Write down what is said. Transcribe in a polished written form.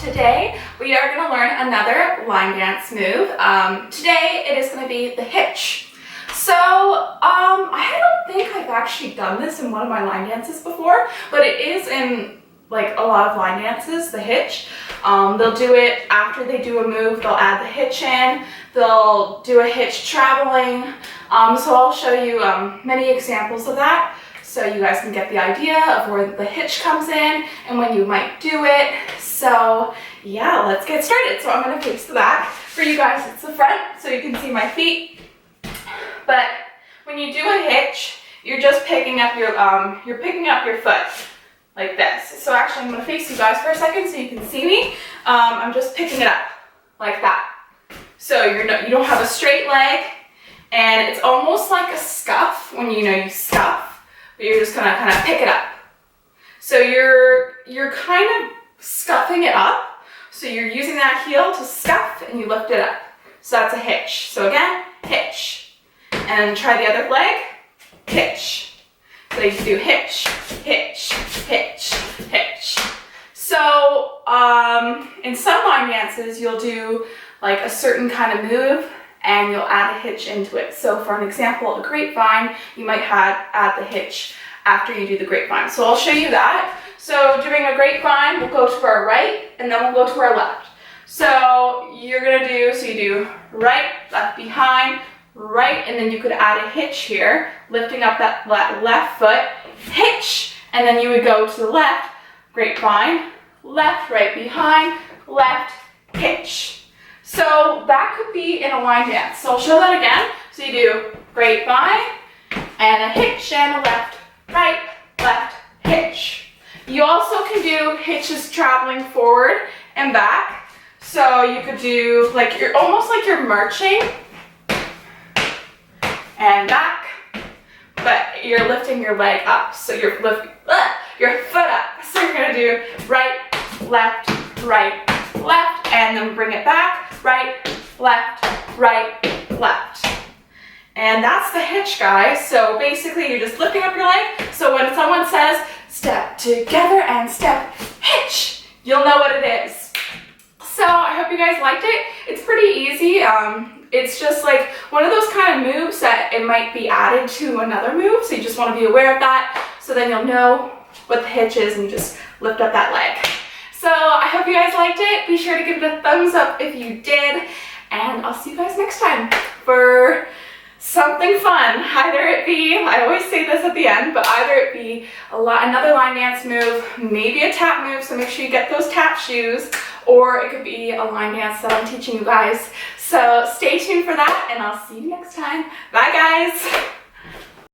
Today we are going to learn another line dance move. Today it is going to be the hitch. So I don't think I've actually done this in one of my line dances before, but it is in like a lot of line dances, the hitch. They'll do it after they do a move, they'll add the hitch in, they'll do a hitch traveling. So I'll show you many examples of that, so you guys can get the idea of where the hitch comes in and when you might do it. So yeah, let's get started. So I'm going to face the back. For you guys, it's the front, so you can see my feet. But when you do a hitch, you're just picking up your foot like this. So actually, I'm going to face you guys for a second so you can see me. I'm just picking it up like that. So you don't have a straight leg, and it's almost like a scuff when you scuff, but you're just gonna kind of pick it up. So you're kind of scuffing it up. So you're using that heel to scuff and you lift it up. So that's a hitch. So again, hitch. And try the other leg, hitch. So you can do hitch, hitch, hitch, hitch. So in some line dances, you'll do like a certain kind of move and you'll add a hitch into it. So for an example, a grapevine, you might add the hitch after you do the grapevine. So I'll show you that. So doing a grapevine, we'll go to our right and then we'll go to our left. So you do right, left behind, right, and then you could add a hitch here, lifting up that left foot, hitch, and then you would go to the left, grapevine, left, right behind, left, hitch. So that could be in a line dance. So I'll show that again. So you do grapevine and a hitch and a left, right, left, hitch. You also can do hitches traveling forward and back. So you could do almost like you're marching and back, but you're lifting your leg up. So you're lifting your foot up. So you're gonna do right, left, and then bring it back, right, left, left. And that's the hitch, guys. So basically you're just lifting up your leg. So when someone says, step together and step hitch, you'll know what it is. So I hope you guys liked it. It's pretty easy. It's just like one of those kind of moves that it might be added to another move. So you just want to be aware of that. So then you'll know what the hitch is and you just lift up that leg. So I hope you guys liked it. Be sure to give it a thumbs up if you did. And I'll see you guys next time for something fun. Either it be, I always say this at the end, but either it be another line dance move, maybe a tap move, so make sure you get those tap shoes, or it could be a line dance that I'm teaching you guys. So stay tuned for that, and I'll see you next time. Bye, guys.